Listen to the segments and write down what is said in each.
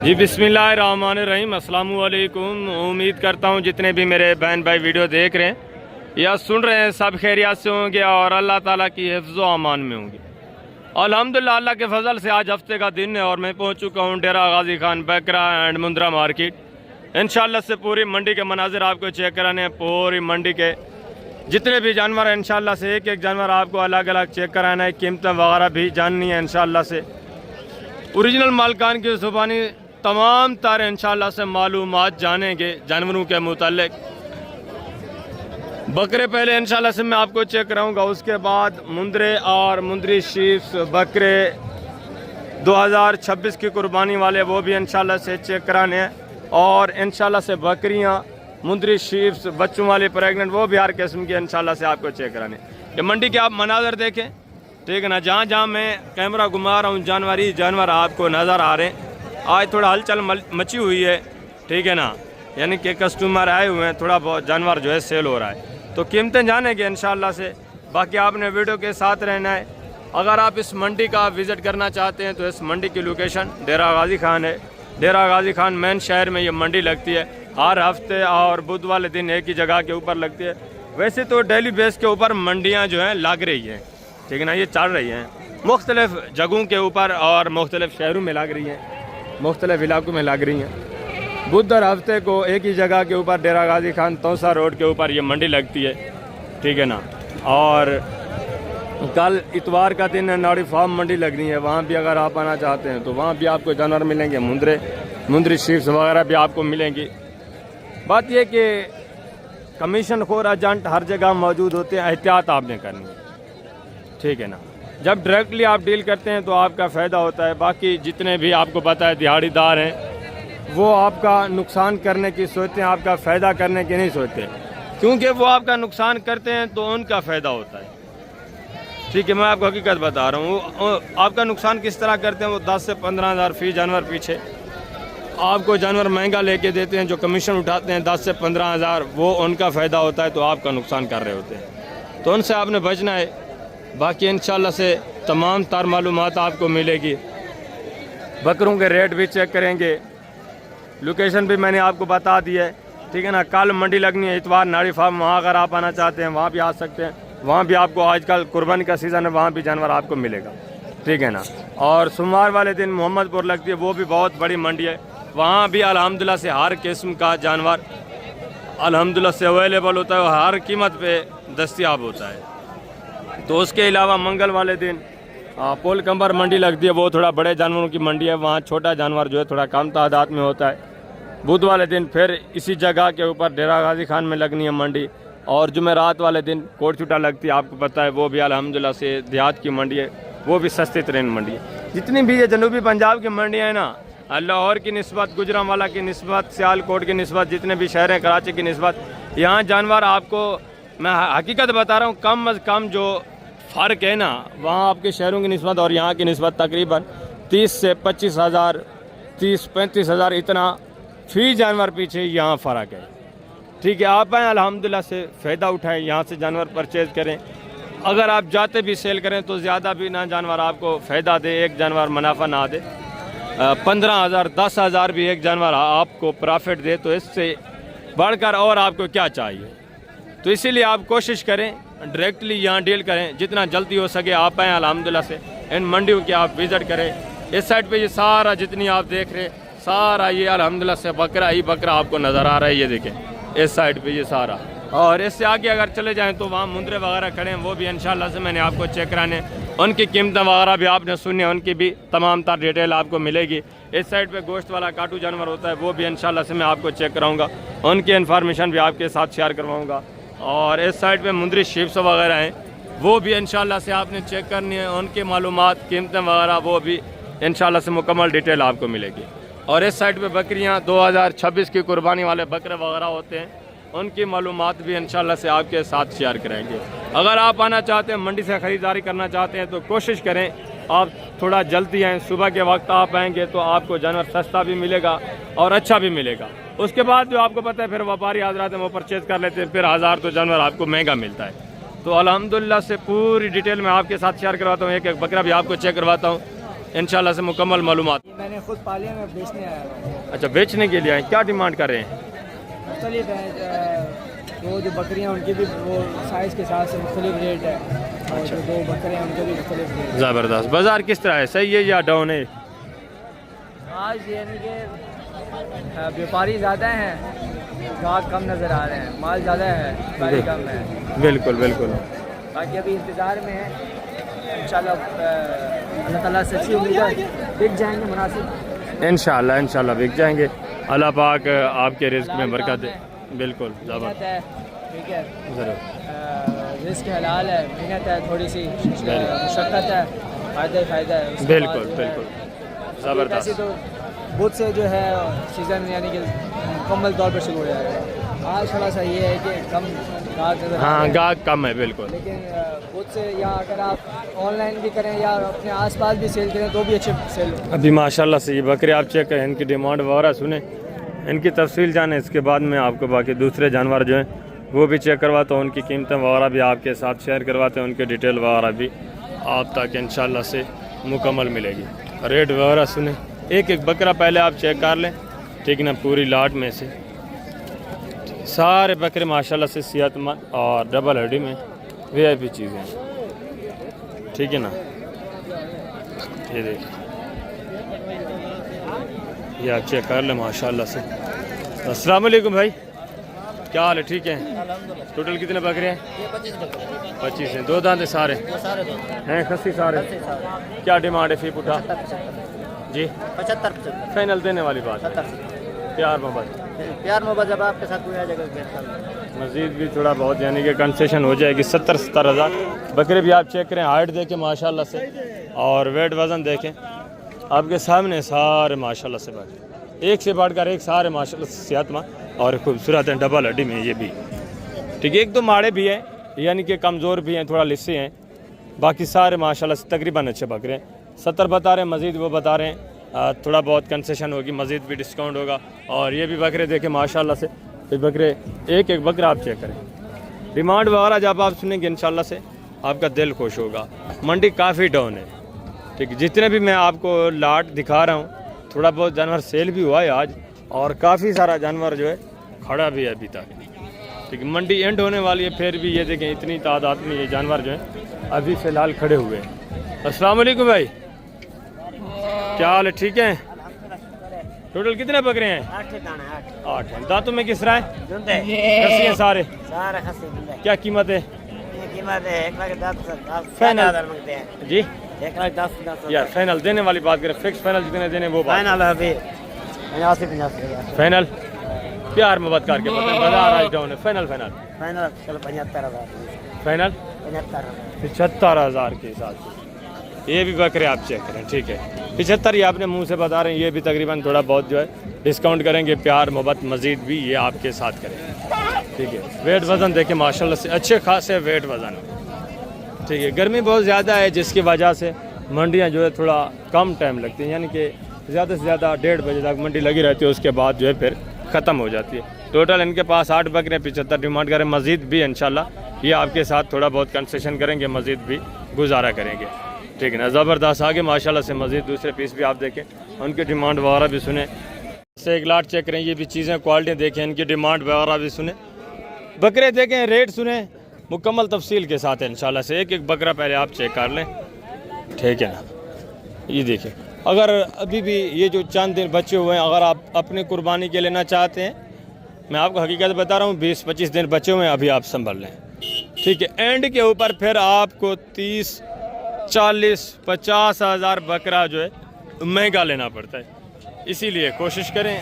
जी बिस्मिल्लाहिर्रहमानिर्रहीम, अस्सलाम वालेकुम। उम्मीद करता हूँ जितने भी मेरे बहन भाई वीडियो देख रहे हैं या सुन रहे हैं सब खैरियत से होंगे और अल्लाह ताला की हिफ्ज़ व अमान में होंगे। अल्हम्दुलिल्लाह अल्लाह के फजल से आज हफ्ते का दिन है और मैं पहुँच चुका हूँ डेरा गाजी खान बकरा एंड मुंद्रा मार्केट। इंशाल्लाह से पूरी मंडी के मनाजिर आपको चेक कराने हैं। पूरी मंडी के जितने भी जानवर हैं इंशाल्लाह से एक एक जानवर आपको अलग अलग चेक कराना है, कीमतें वगैरह भी जाननी है। इंशाल्लाह से ओरिजिनल मालकान की ज़ुबानी तमाम तारे इंशाल्लाह से मालूमात जानेंगे जानवरों के मुतालिक। बकरे पहले इंशाल्लाह से मैं आपको चेक कराऊंगा, उसके बाद मुंद्रे और मुंद्री शीप्स बकरे 2026 की कुर्बानी वाले वो भी इंशाल्लाह से चेक कराने हैं। और इंशाल्लाह से बकरियां मुंद्री शीप्स बच्चों वाली प्रेगनेंट वो भी हर किस्म की इंशाल्लाह से आपको चेक कराने। ये मंडी के आप मनाजर देखें, ठीक है ना। जहाँ जहाँ मैं कैमरा घुमा रहा हूँ जानवर ही जानवर आपको नज़र आ रहे हैं। आज थोड़ा हलचल मची हुई है, ठीक है ना, यानी कि कस्टमर आए हुए हैं, थोड़ा बहुत जानवर जो है सेल हो रहा है। तो कीमतें जानेंगे इंशाल्लाह से। बाकी आपने वीडियो के साथ रहना है। अगर आप इस मंडी का विज़िट करना चाहते हैं तो इस मंडी की लोकेशन डेरा गाजी खान है। डेरा गाजी खान मेन शहर में ये मंडी लगती है। हर हफ्ते और बुध वाले दिन एक ही जगह के ऊपर लगती है। वैसे तो डेली बेस के ऊपर मंडियाँ जो हैं लग रही हैं, ठीक है ना, ये चल रही हैं मुख्तलिफ जगहों के ऊपर और मुख्तलिफ शहरों में लग रही हैं, मुख्तलिफ इलाकों में लग रही हैं। बुधवार हफ्ते को एक ही जगह के ऊपर डेरा गाजी खान तौसा रोड के ऊपर ये मंडी लगती है, ठीक है ना। और कल इतवार का दिन नाड़ी फार्म मंडी लगनी है, वहाँ भी अगर आप आना चाहते हैं तो वहाँ भी आपको जानवर मिलेंगे, मुंद्री शीप्स वगैरह भी आपको मिलेंगी। बात यह कि कमीशन खोर एजेंट हर जगह मौजूद होते हैं, एहतियात आपने करनी है, ठीक है ना। जब डायरेक्टली आप डील करते हैं तो आपका फ़ायदा होता है। बाकी जितने भी आपको पता है दिहाड़ीदार हैं वो आपका नुकसान करने की सोचते हैं, आपका फ़ायदा करने की नहीं सोचते, क्योंकि वो आपका नुकसान करते हैं तो उनका फ़ायदा होता है, ठीक है। मैं आपको हकीकत बता रहा हूँ। आपका नुकसान किस तरह करते हैं, वो 10 से 15 हज़ार फी जानवर पीछे आपको जानवर महंगा लेके देते हैं। जो कमीशन उठाते हैं 10 से 15 हज़ार, वो उनका फ़ायदा होता है, तो आपका नुकसान कर रहे होते हैं। तो उनसे आपने बचना है। बाकी इंशाल्लाह से तमाम तार मालूमात आपको मिलेगी। बकरों के रेट भी चेक करेंगे, लोकेशन भी मैंने आपको बता दी है, ठीक है ना। कल मंडी लगनी है इतवार नाड़ी फार्म, वहाँ अगर आप आना चाहते हैं वहाँ भी आ सकते हैं। वहाँ भी आपको आजकल कुर्बानी का सीज़न है, वहाँ भी जानवर आपको मिलेगा, ठीक है ना। और सोमवार वाले दिन मोहम्मदपुर लगती है, वो भी बहुत बड़ी मंडी है। वहाँ भी अल्हम्दुलिल्लाह से हर किस्म का जानवर अल्हम्दुलिल्लाह से अवेलेबल होता है, हर कीमत पे दस्तयाब होता है। तो उसके अलावा मंगल वाले दिन पोल कंबर मंडी लगती है, वो थोड़ा बड़े जानवरों की मंडी है, वहाँ छोटा जानवर जो है थोड़ा कम तादाद में होता है। बुध वाले दिन फिर इसी जगह के ऊपर डेरा गाजी खान में लगनी है मंडी। और जुमेरात वाले दिन कोटछुटा लगती है, आपको पता है, वो भी अल्हम्दुलिल्लाह से देहात की मंडी है, वो भी सस्ती तरीन मंडी है। जितनी भी ये जनूबी पंजाब की मंडियाँ हैं ना, लाहौर की निस्बत, गुजरांवाला की निस्बत, सियालकोट की निस्बत, जितने भी शहर हैं, कराची की निस्बत, यहाँ जानवर आपको मैं हकीकत बता रहा हूँ कम अज़ कम जो फ़र्क है ना, वहाँ आपके शहरों की निस्बत और यहाँ की निस्बत तकरीबन 30 से 25 हज़ार, 30-35 हज़ार इतना फी जानवर पीछे यहाँ फ़र्क है, ठीक है। आप आएँ अल्हम्दुलिल्लाह से फ़ायदा उठाएँ, यहाँ से जानवर परचेज़ करें। अगर आप जाते भी सेल करें तो ज़्यादा भी ना जानवर आपको फ़ायदा दे, एक जानवर मुनाफा ना दे, 15 हज़ार 10 हज़ार भी एक जानवर आपको प्रॉफिट दे, तो इससे बढ़कर और आपको क्या चाहिए। तो इसीलिए आप कोशिश करें डायरेक्टली यहाँ डील करें, जितना जल्दी हो सके आप आएँ अल्हम्दुलिल्लाह से इन मंडियों की आप विज़िट करें। इस साइड पे ये सारा जितनी आप देख रहे सारा ये अल्हम्दुलिल्लाह से बकरा ही बकरा आपको नज़र आ रहा है, ये देखें इस साइड पे ये सारा। और इससे आगे अगर चले जाएँ तो वहाँ मुंद्रे वगैरह खड़े हैं, वो भी इंशाल्लाह से मैंने आपको चेक कराने, उनकी कीमतें वगैरह भी आपने सुनी है, उनकी भी तमाम तार डिटेल आपको मिलेगी। इस साइड पे गोश्त वाला काटू जानवर होता है, वो भी इंशाल्लाह से मैं आपको चेक कराऊंगा, उनकी इन्फॉर्मेशन भी आपके साथ शेयर करवाऊंगा। और इस साइड पे मुंद्री शीप्स वगैरह हैं, वो भी इंशाल्लाह से आपने चेक करनी है, उनकी मालूमात, कीमतें वगैरह वो भी इंशाल्लाह से मुकम्मल डिटेल आपको मिलेगी। और इस साइड पे बकरियाँ 2026 की कुर्बानी वाले बकरे वगैरह होते हैं, उनकी मालूमात भी इंशाल्लाह से आपके साथ शेयर करेंगे। अगर आप आना चाहते हैं, मंडी से ख़रीदारी करना चाहते हैं, तो कोशिश करें आप थोड़ा जल्दी आएँ। सुबह के वक्त आप आएँगे तो आपको जानवर सस्ता भी मिलेगा और अच्छा भी मिलेगा। उसके बाद जो आपको पता है फिर व्यापारी हज़रात हैं वो परचेज़ कर लेते हैं, फिर हज़ार तो जानवर आपको महंगा मिलता है। तो अल्हम्दुलिल्लाह से पूरी डिटेल में आपके साथ शेयर करवाता हूँ, एक एक बकरा भी आपको चेक करवाता हूँ। इंशाल्लाह से मुकम्मल मालूमात। मैंने खुद पाले हैं, मैं बेचने आया हूँ। अच्छा, बेचने के लिए आए, क्या डिमांड कर रहे हैं? मुख्तलिफ है, वो जो बकरियाँ उनकी भी वो साइज़ के हिसाब से मुख्तलिफ रेट है, और जो दो बकरियाँ उनके भी मुख्तलिफ रेट है। ज़बरदस्त। बाज़ार किस तरह है, सही है या डाउन है? आज यानी कि व्यापारी ज़्यादा हैं, ग्राहक कम नज़र आ रहे हैं, माल ज़्यादा है, व्यापारी कम है। बिल्कुल बिल्कुल। बाकी अभी इंतज़ार में है, इंशाल्लाह अल्लाह ताला से अच्छी उम्मीद है बिक जाएंगे मुनासिब। इंशाल्लाह इंशाल्लाह बिक जाएंगे। अल्लाह पाक आपके रिस्क में बरकत दे। बिल्कुल मेहनत है, ठीक है, ज़रूर। रिस्क हलाल है, मेहनत है, थोड़ी सी मुशक्क़त है, फ़ायदा फ़ायदा है। बिल्कुल बिल्कुल ज़बरदस्त। तो बुध से जो है सीज़न यानी कि मुकम्मल तौर पर शुरू हो जाएगा। आज थोड़ा सा ये है कि कम गाहक नज़र, हाँ गाहक कम है बिल्कुल, लेकिन बुध से या अगर आप ऑनलाइन भी करें या अपने आसपास भी सेल करें तो भी अच्छे सेल हो। अभी माशाल्लाह से ये बकरे आप चेक करें, इनकी डिमांड वगैरह सुने, इनकी तफसील जाने, इसके बाद में आपको बाकी दूसरे जानवर जो हैं वो भी चेक करवाता हूँ, उनकी कीमतें वगैरह भी आपके साथ शेयर करवाते हैं, उनके डिटेल वगैरह भी आप तक इंशाल्लाह से मुकम्मल मिलेगी। रेट वगैरह सुने, एक एक बकरा पहले आप चेक कर लें, ठीक ना, पूरी लाट में से सारे बकरे माशाल्लाह से सेहतमंद और डबल हड्डी में VIP चीज़ें हैं, ठीक है ना। ये देखिए, ये आप चेक कर लें माशाल्लाह से। अस्सलाम वालेकुम भाई, क्या हाल है? ठीक है। टोटल कितने बकरे हैं? 25 हैं। दो दांत सारे हैं, खस्सी सारे। क्या डिमांड है फी पुठा? जी 75 फाइनल देने वाली बात, प्यार मोहब्बत जब आपके साथ पूरा जगह मज़ीद भी थोड़ा बहुत यानी कि कंसेशन हो जाएगी। 70-70 हज़ार बकरे भी आप चेक करें, हाइट देखें माशाल्लाह से, और वेट वज़न देखें आपके सामने, सारे माशाल्लाह से बकरे एक से बढ़कर एक, सारे माशाल्लाह से सेहतमंद और खूबसूरत हैं, डबल हड्डी में ये भी, ठीक है। एक दो माड़े भी हैं यानी कि कमज़ोर भी हैं, थोड़ा लिस्से हैं, बाकी सारे माशाल्लाह से तकरीबन अच्छे बकरे हैं। 70 बता रहे हैं, मज़ीद वो बता रहे हैं थोड़ा बहुत कंसेशन होगी, मज़ीद भी डिस्काउंट होगा। और ये भी बकरे देखें माशाल्लाह से, ये बकरे एक एक बकरा आप चेक करें, डिमांड वगैरह जब आप सुनेंगे इंशाल्लाह से आपका दिल खुश होगा। मंडी काफ़ी डाउन है, ठीक है। जितने भी मैं आपको लाट दिखा रहा हूँ, थोड़ा बहुत जानवर सेल भी हुआ है आज, और काफ़ी सारा जानवर जो है खड़ा भी है अभी तक, ठीक है। मंडी एंड होने वाली है, फिर भी ये देखें इतनी तादाद में ये जानवर जो है अभी फ़िलहाल खड़े हुए हैं। अस्सलाम वालेकुम भाई, क्या हाल है? ठीक है। टोटल कितने बकरे हैं? 8 हैं। दांतों में किस तरह है? खस्सी हैं सारे? क्या कीमत है? कीमत है 1,10,000 फाइनल जी 1,10,000 यार, फाइनल देने वाली बात करें, फिक्स फाइनल जितने देने वो बात। फाइनल है अभी 85,000 फाइनल प्यार मोहब्बत करके बताएं, बाजार आज डाउन है। फाइनल फाइनल फाइनल चलो 75,000 फाइनल 75,000 के हिसाब से ये भी बकरे आप चेक करें, ठीक है। 75 ये आपने मुंह से बता रहे हैं, ये भी तकरीबन थोड़ा बहुत जो है डिस्काउंट करेंगे, प्यार मोहब्बत मज़ीद भी ये आपके साथ करेंगे, ठीक है। वेट वज़न देखें माशाल्लाह से अच्छे खासे वेट वज़न, ठीक है। गर्मी बहुत ज़्यादा है जिसकी वजह से मंडियाँ जो है थोड़ा कम टाइम लगती हैं, यानी कि ज़्यादा से ज़्यादा 1:30 बजे तक मंडी लगी रहती है, उसके बाद जो है फिर ख़त्म हो जाती है। टोटल इनके पास 8 बकरे 75 डिमांड करें, मज़ीद भी इंशाल्लाह ये आपके साथ थोड़ा बहुत कंसेशन करेंगे, मज़ीद भी गुजारा करेंगे, ठीक है ना। ज़बरदस्त आगे माशाल्लाह से मज़ीद दूसरे पीस भी आप देखें, उनकी डिमांड वगैरह भी सुने, से एक लाट चेक करें, ये भी चीज़ें क्वालिटी देखें, इनकी डिमांड वगैरह भी सुने, बकरे देखें, रेट सुने मुकम्मल तफसील के साथ है इंशाल्लाह से। एक एक बकरा पहले आप चेक कर लें, ठीक है ना। ये देखें, अगर अभी भी ये जो चंद दिन बचे हुए हैं, अगर आप अपनी कुर्बानी के लेना चाहते हैं, मैं आपको हकीकत बता रहा हूँ, 20-25 दिन बचे हुए हैं, अभी आप संभल लें, ठीक है। एंड के ऊपर फिर आपको 30-40-50 हज़ार बकरा जो है महंगा लेना पड़ता है, इसीलिए कोशिश करें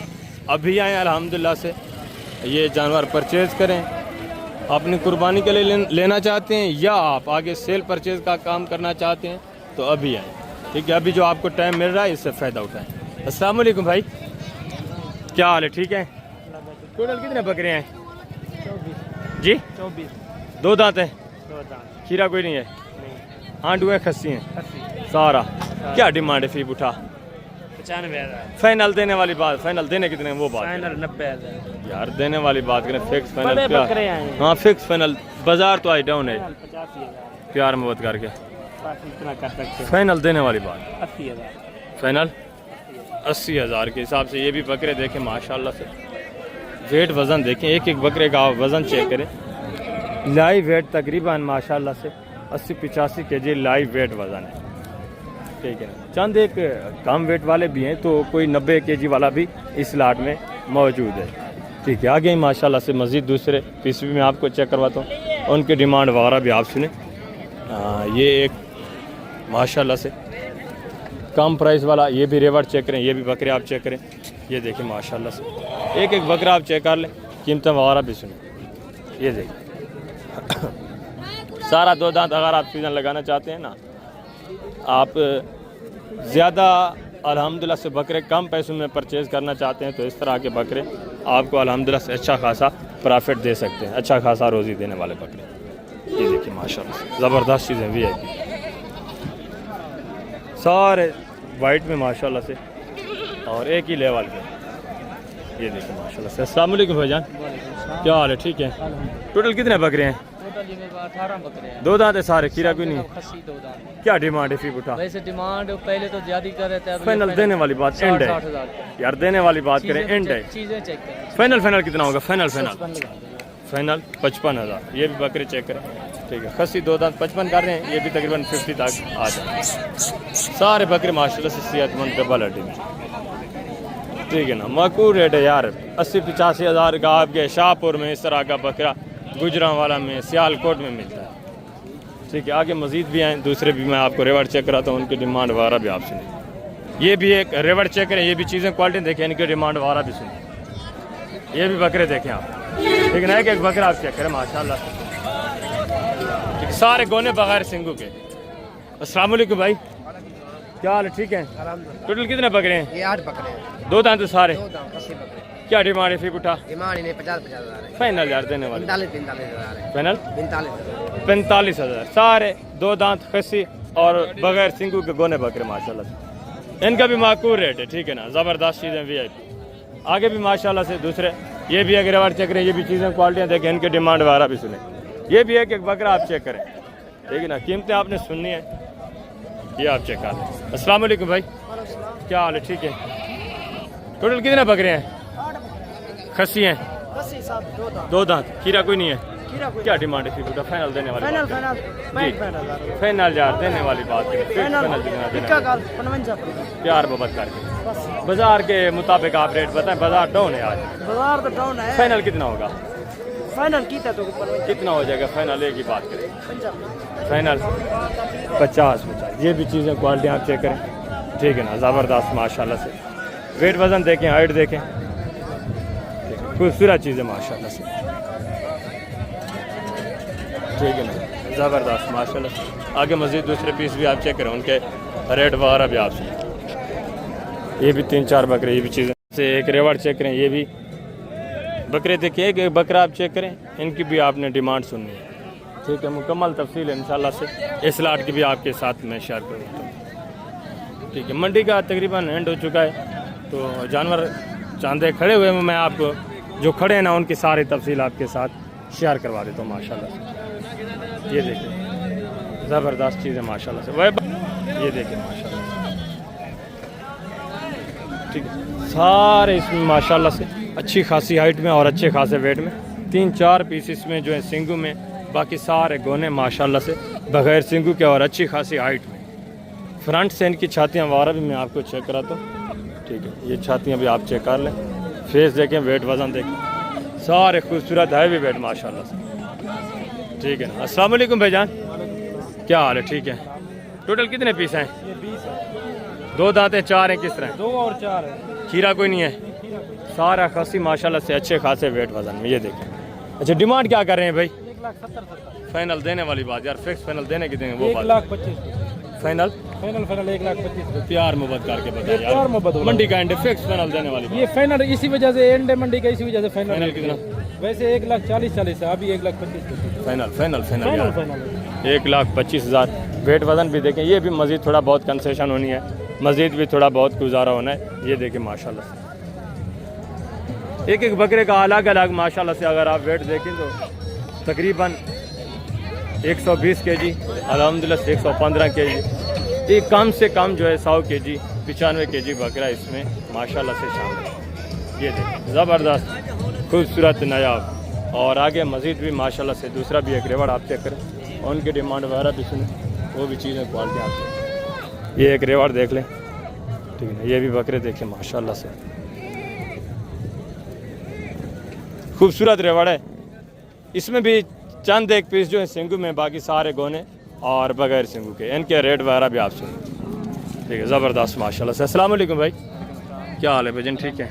अभी आएँ अल्हम्दुलिल्लाह से ये जानवर परचेज़ करें। अपनी कुर्बानी के लिए लेना चाहते हैं या आप आगे सेल परचेज़ का काम करना चाहते हैं तो अभी आएँ, ठीक है। अभी जो आपको टाइम मिल रहा है इससे फ़ायदा उठाएँ। अस्सलाम वालेकुम भाई, क्या हाल है? ठीक है। टोटल कितने बकरे हैं? 24 जी 24। 2 दांत हैं? 2 दांत। खीरा कोई नहीं है? नहीं। आंडू हैं, खस्सी हैं? सारा। क्या डिमांड है फी उठा? 95,000। फाइनल देने वाली बात, फाइनल देने कितने वो बात? फाइनल 90,000 यार, देने वाली बात करें, फिक्स फाइनल बकरे हैं। हाँ फिक्स फाइनल, बाजार तो आई डाउन है, 85,000 प्यार मोहब्बत करके इतना कर सकते हैं। फाइनल देने वाली बात 80,000 फाइनल 80,000 के हिसाब से। ये भी बकरे देखें माशाल्लाह से, वेट वज़न देखें, एक एक बकरे का वज़न चेक करें। लाइव वेट तकरीबन माशाल्लाह से 80-85 kg लाइव वेट वज़न है, ठीक है ना। चंद एक कम वेट वाले भी हैं, तो कोई 90 kg वाला भी इस लाट में मौजूद है, ठीक है। आगे ही माशाल्लाह से मज़ीद दूसरे पीस भी मैं आपको चेक करवाता हूँ, उनकी डिमांड वगैरह भी आप सुने। ये एक माशाल्लाह से कम प्राइस वाला, ये भी रेवट चेक करें, ये भी बकरे आप चेक करें, ये देखें माशाल्लाह से एक एक बकरा आप चेक कर लें, कीमतें वगैरह भी सुने। ये देखें सारा 2 दांत। अगर आप सीज़न लगाना चाहते हैं ना, आप ज़्यादा अल्हम्दुलिल्लाह से बकरे कम पैसों में परचेज़ करना चाहते हैं, तो इस तरह के बकरे आपको अल्हम्दुलिल्लाह से अच्छा खासा प्रॉफिट दे सकते हैं, अच्छा खासा रोज़ी देने वाले बकरे। ये देखिए माशाल्लाह से ज़बरदस्त चीज़ें भी है, सारे वाइट में माशाल्लाह से और एक ही लेवल के। ये देखिए माशाल्लाह से। अस्सलाम वालेकुम भाईजान, क्या हाल है? ठीक है। टोटल कितने बकरे हैं? टोटल ये 18 बकरे हैं। 2 दांत है सारे, खीरा कोई नहीं? खस्सी 2 दांत। क्या डिमांड है फी उठा? वैसे डिमांड पहले तो ज़्यादा कर रहे थे, फाइनल देने वाली बात एंड है 60,000 यार, देने वाली बात करें एंड है। चीज़ें चेक करें। फाइनल कितना होगा? फाइनल 55 55,000। ये भी बकरे चेक करें, ठीक है। खस्सी 2 दांत 55 कर रहे हैं, ये भी तकरीबन 50 तक आ जाए। सारे बकरे माशाल्लाह से सेहतमंद डबल हड्डी में, ठीक है ना। मकूर रेट है यार, 80-85 हज़ार का आपके शाहपुर में इस तरह का बकरा गुजरांवाला में, सियालकोट में मिलता है, ठीक है। आगे मज़ीद भी हैं, दूसरे भी मैं आपको रेवट चेक कराता हूँ, उनकी डिमांड वगैरह भी आप सुनिए। ये भी एक रेवट चेक करें, ये भी चीज़ें क्वालिटी देखें, इनकी डिमांड वगैरह भी सुनिए। ये भी बकरे देखें आप, ठीक है ना। एक बकरा आप चेक करें माशाल्लाह से, ठीक। सारे गोने बगैर सिंगू के। अस्सलाम वालेकुम भाई, क्या हाल है? ठीक है। टोटल कितने बकरे हैं? ये 8 बकरे हैं। 2 दांत सारे। 2 दांत 80 बकरे। क्या डिमांड है फी उठा? डिमांड इन्हें 50-50 हज़ार है। फाइनल यार देने वाले 45-45 हज़ार है। फाइनल 45 45,000। सारे 2 दांत खस्सी और बगैर सिंगू के गोने बकरे माशाल्लाह से। इनका भी माकूल रेट है, ठीक है ना। ज़बरदस्त चीज़ें VIP। आगे भी माशाल्लाह से दूसरे, ये भी अगर रेवट चेक करें, ये भी चीज़ें क्वालिटियाँ देखें, इनकी डिमांड वगैरह भी सुने। ये भी एक बकरा आप चेक करें, ठीक है ना। कीमतें आपने सुननी है, ये आप चेक कर लें। अस्सलाम वालेकुम भाई, क्या हाल है? ठीक है। टोटल कितने बकरे हैं? खस्सी हैं 2 दांत। खीरा कोई नहीं है? क्या डिमांड है फी उठा? फाइनल देने वाली बात करें। फाइनल यार देने वाली बात करें, प्यार मोहब्बत करके। बाजार के मुताबिक आप रेट बताएं, बाजार डाउन है आज? बाजार तो डाउन है। फाइनल कितना होगा? फाइनल कितना तो कितना हो जाएगा फाइनल? एक ही बात करें, फाइनल 50। ये भी चीज़ें क्वालिटी आप चेक करें, ठीक है ना। ज़बरदस्त माशाल्लाह से वेट वज़न देखें, हाइट देखें, खूबसूरत चीज़ें माशाल्लाह से, ठीक है ना। ज़बरदस्त माशाल्लाह से। आगे मज़ीद दूसरे पीस भी आप चेक करें, उनके रेट वगैरह भी आप सुनें। ये भी 3-4 बकरे, ये भी चीज़ें से। एक रेवट चेक करें, ये भी बकरे देखिए, एक बकरा आप चेक करें, इनकी भी आपने डिमांड सुननी है, ठीक है। मुकम्मल तफसील इंशाल्लाह से इस लाट की भी आपके साथ मैं शेयर करूँगा, ठीक है। मंडी का तकरीबन एंड हो चुका है, तो जानवर चांदे खड़े हुए हैं, मैं आपको जो खड़े हैं ना उनकी सारी तफसील आपके साथ शेयर करवा देता हूँ माशाल्लाह से। ये देखिए ज़बरदस्त चीज़ है माशाल्लाह से। वह ये देखिए माशाल्लाह से, ठीक है। सारे इसमें माशाल्लाह से अच्छी खासी हाइट में और अच्छे खासे वेट में 3-4 पीस इसमें जो है सिंगू में, बाकी सारे गोने माशाल्लाह से बगैर सिंगू के और अच्छी खासी हाइट में। फ्रंट से इनकी छातियाँ वगैरह भी मैं आपको चेक कराता हूँ, ठीक है। ये छातियाँ भी आप चेक कर लें, फेस देखें, वेट वज़न देखें, सारे खूबसूरत है भी वेट माशाल्लाह से, ठीक है ना। अस्सलाम वालेकुम भाईजान, क्या हाल है? ठीक है। टोटल कितने पीस हैं? 2 दांत हैं, 4 हैं, किस तरह? 2 और 4 है। खीरा कोई नहीं है? सारा खस्सी माशाल्लाह से अच्छे खासे वेट वज़न में। ये देखें। अच्छा डिमांड क्या कर रहे हैं भाई? 1,70,000। फाइनल देने वाली बात यार, फिक्स फाइनल देने की देंगे वो बात। 1,25,000 फाइनल 1,25,000। प्यार मोहब्बत करके बताया प्यार यार, मोहब्बत मंडी का एंड फिक्स फाइनल देने वाली बात। ये फाइनल इसी वजह से एंड मंडी का, इसी वजह से फाइनल फाइनल कितना? वैसे 1,40,000 है, अभी 1,25,000 फाइनल फाइनल फाइनल फाइनल यार फाइनल। 1,25,000। वेट वज़न भी देखें, ये भी मज़ीद थोड़ा बहुत कंसेशन होनी है, मज़ीद भी थोड़ा बहुत गुजारा होना है। ये देखें माशाल्लाह से एक बकरे का अलग अलग माशाल्लाह से अगर आप वेट देखें तो तकरीबन 120 kg अल्हम्दुलिल्लाह से 115 केजी। ये कम से कम जो है 100 केजी 95 केजी बकरा इसमें माशाल्लाह से शामिल है। ये देखिए ज़बरदस्त खूबसूरत नायाब। और आगे मज़ीद भी माशाल्लाह से दूसरा भी एक रेवड़ आप चेक करें, और उनकी डिमांड वगैरह भी सुने, वो भी चीज़ें क्वालिटी आप ये एक रेवड़ देख लें, ठीक है ना। ये भी बकरे देखें माशाल्लाह से खूबसूरत रेवड़ है। इसमें भी चंद एक पीस जो है सिंगू में, बाकी सारे गोने और बगैर सिंगू के। इनके रेट वगैरह भी आप सुने, ठीक है ज़बरदस्त माशाल्लाह से। अस्सलाम वालेकुम भाई, क्या हाल है भाईजान? ठीक है।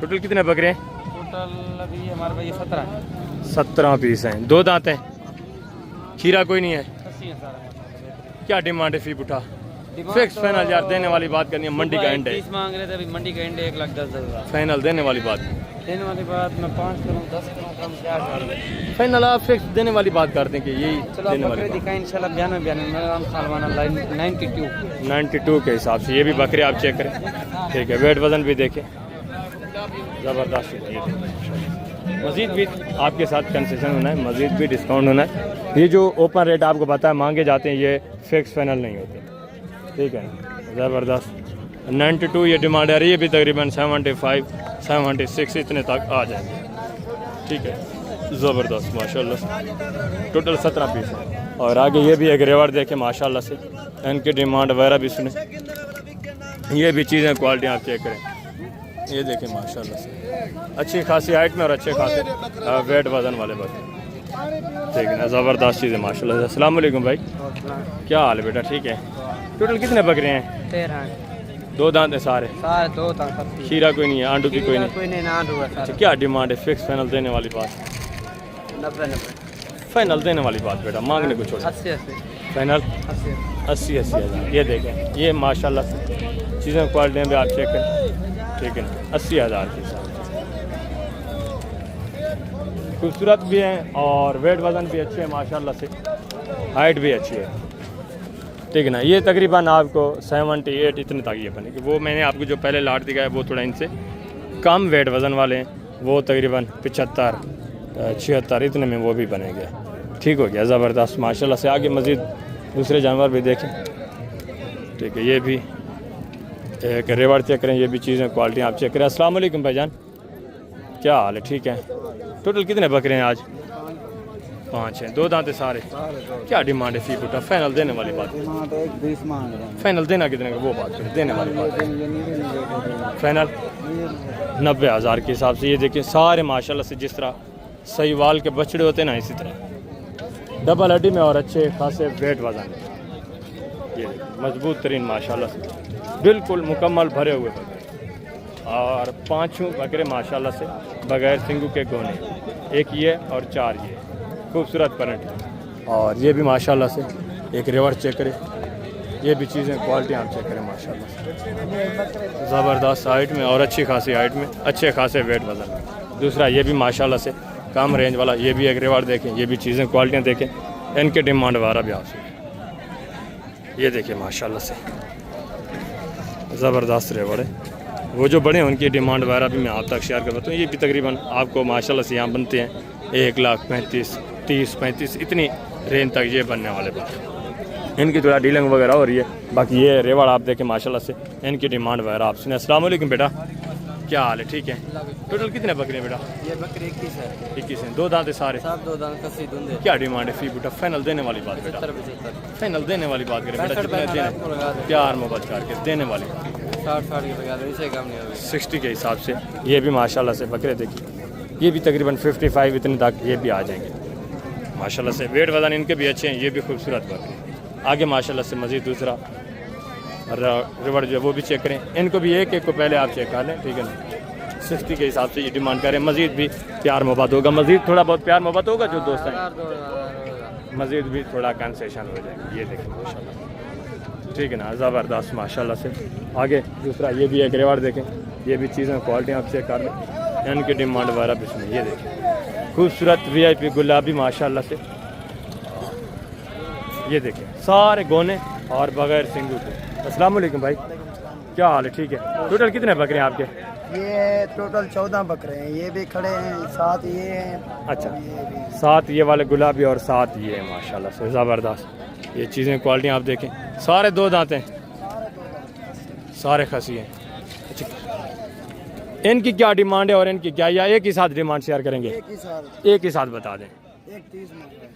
टोटल कितने बकरे हैं? टोटल अभी हमारे पास 17 17 पीस हैं। 2 दांत हैं, खीरा कोई नहीं है। 80 है सारा। क्या डिमांड है? फी उठा फिक्स फाइनल यार, देने वाली बात करनी है, मंडी का एंड है। 30 मांग रहे थे, अभी मंडी का एंड है 1,10,000। फाइनल देने वाली बात, देने वाली बात मैं 5 करूँ 10 करूँ कम क्या करूँ? फाइनल आप फिक्स देने वाली बात करते हैं कि यही चलो देने बकरे वाली दिखाएं इंशाल्लाह। 92 मेरा नाम सलमान 92। 92 के हिसाब से। ये भी बकरे आप चेक करें, ठीक है। वेट वज़न भी देखें ज़बरदस्त। मज़ीद भी आपके साथ कंसेशन होना है, मज़ीद भी डिस्काउंट होना है। ये जो ओपन रेट आपको पता है मांगे जाते हैं, ये फिक्स फाइनल नहीं होते, ठीक है। ज़बरदस्त 92 ये डिमांड है। ये भी तकरीबन 75 76 इतने तक आ जाएंगे, ठीक है। ज़बरदस्त माशाल्लाह। टोटल 17 पीस है। और आगे ये भी एक रेवड़ देखें माशाल्लाह से, इनकी डिमांड वगैरह भी सुने। ये भी चीज़ें क्वालिटी आप चेक करें, ये देखें माशाल्लाह से अच्छी खासी हाइट में और अच्छे खासे वेट वज़न वाले बकरे, ठीक है ना। ज़बरदस्त चीज़ें माशाल्लाह से। अस्सलाम वालेकुम भाई, क्या हाल है बेटा? ठीक है। टोटल कितने बकरे हैं? 13 2 दांत है सारे? सारे 2 दांत। खीरा कोई नहीं है, आंडू भी कोई नहीं? कोई नहीं, ना हुआ अच्छा, क्या डिमांड है? फिक्स फाइनल देने वाली बात? 90 फाइनल देने वाली बात बेटा, मांगने को छोड़। 80 फाइनल 80 हज़ार। ये देखें, ये माशाल्लाह से चीज़ें क्वालिटी भी आप चेक करें, ठीक है ना। 80,000 के हिसाब से खूबसूरत भी हैं और वेट वज़न भी अच्छे हैं माशाल्लाह से, हाइट भी अच्छी है, ठीक है ना। ये तकरीबन आपको 78 इतने तक ये बनेगी। वो मैंने आपको जो पहले लाट दिखाया वो थोड़ा इनसे कम वेट वज़न वाले हैं, वो तकरीबन 75 76 इतने में वो भी बनेंगे, ठीक हो गया। ज़बरदस्त माशाल्लाह से। आगे मज़ीद दूसरे जानवर भी देखें, ठीक है। ये भी एक रेवड़ चेक करें, ये भी चीज़ें क्वालिटी आप चेक करें। अस्सलाम वालेकुम भाईजान, क्या हाल है? ठीक है। टोटल कितने बकरे हैं आज? 5 हैं। 2 दांत है सारे? क्या डिमांड है? फी फुटा फाइनल देने वाली बात? 20 मांग रहे हैं। फाइनल देना कितने का वो बात करें, देने वाली बात फाइनल 90,000 के हिसाब से। ये देखिए सारे माशाल्लाह से जिस तरह सहीवाल के बछड़े होते हैं ना, इसी तरह डबल हड्डी में और अच्छे खासे वेट वज़न में। ये मजबूत तरीन माशाल्लाह से बिल्कुल मुकम्मल भरे हुए बकरे, और 5 बकरे माशाल्लाह से बगैर सिंगू के गोने, एक ये और 4 ये खूबसूरत परंट। और ये भी माशाल्लाह से एक रेवड़ चेक करें, ये भी चीज़ें क्वालिटी आप चेक करें माशाल्लाह से ज़बरदस्त हाइट में और अच्छी खासी हाइट में, अच्छे खासे वेट वज़न में। दूसरा ये भी माशाल्लाह से कम रेंज वाला, ये भी एक रेवड़ देखें, ये भी चीज़ें क्वालिटियाँ देखें, इनके डिमांड वगैरह भी आपसे। ये देखिए माशाल्लाह से ज़बरदस्त रेवड़ है। वो जो बड़े हैं उनकी डिमांड वगैरह भी मैं आप तक शेयर कर बताऊँ। ये भी तकरीबन आपको माशाल्लाह से यहाँ बनते हैं 1,35,000 30-35 इतनी रेंज तक ये बनने वाले बकरे। इनकी थोड़ा डीलिंग वगैरह हो रही है। बाकी ये रेवड़ आप देखें माशाल्लाह से, इनकी डिमांड वगैरह आप सुने। अस्सलाम वालेकुम बेटा, क्या हाल है? ठीक है। टोटल कितने बकरे हैं बेटा? ये बकरे 21 है। 21 हैं। 2 दांत है सारे? सब 2 दांत कसी धुंधे। क्या डिमांड है? फी बेटा फाइनल देने वाली बात बेटा? 75 फाइनल देने वाली बात करें बेटा, कितने देने? प्यार मोहब्बत करके देने वाली बात 60 के लगा दो, इसे कम नहीं होगी। 60 के हिसाब से। ये भी माशाल्लाह से बकरे देखिए, ये भी तकरीबन 55 इतने तक ये भी आ जाएंगे माशाल्लाह से। वेट वज़न इनके भी अच्छे हैं, ये भी खूबसूरत बकरे। आगे माशाल्लाह से मज़ीद दूसरा रिवर जो है वो भी चेक करें, इनको भी एक को पहले आप चेक कर लें, ठीक है ना। 60 के हिसाब से ये डिमांड करें। मज़ीद भी प्यार मोहब्बत होगा, मज़ीद थोड़ा बहुत प्यार मोहब्बत होगा जो दोस्त हैं, मज़ीद भी थोड़ा कंसेशन हो जाएगा। ये देखें माशाल्लाह, ठीक है ना। ज़बरदस्त माशाल्लाह से। आगे दूसरा ये भी एक रेवड़ देखें, ये भी चीज़ें क्वालिटी आप चेक कर लें, इनकी डिमांड वगैरह भी सुनिए। ये देखें खूबसूरत VIP गुलाबी माशाल्लाह से। ये देखें सारे गोने और बगैर सिंगू के। अस्सलाम वालेकुम भाई, क्या हाल है? ठीक है। टोटल कितने बकरे हैं आपके? ये टोटल 14 बकरे हैं, ये भी खड़े हैं, 7 ये हैं। अच्छा, ये भी 7 ये वाले गुलाबी और 7 ये हैं माशाल्लाह से। ज़बरदस्त ये चीज़ें क्वालिटी आप देखें, सारे 2 दांत हैं, सारे खसी हैं। अच्छा, इनकी क्या डिमांड है और इनकी क्या, या एक ही साथ डिमांड शेयर करेंगे? एक ही साथ बता दें। 1.30 मांग रहे हैं।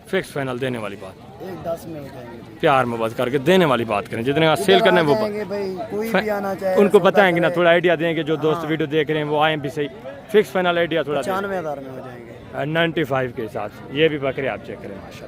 फिक्स फाइनल देने वाली बात, 1.10 में हो जाएंगे। प्यार मोहब्बत करके देने वाली बात करें। जितने का सेल करने वो भाई कोई भी आना चाहे उनको बताएंगे ना, थोड़ा आइडिया देंगे। जो दोस्त वीडियो देख रहे हैं वो आए भी सही। फिक्स फाइनल आइडिया थोड़ा 95,000 में हो जाएंगे। 95 के साथ। ये भी बकरे आप चेक करें माशाल्लाह।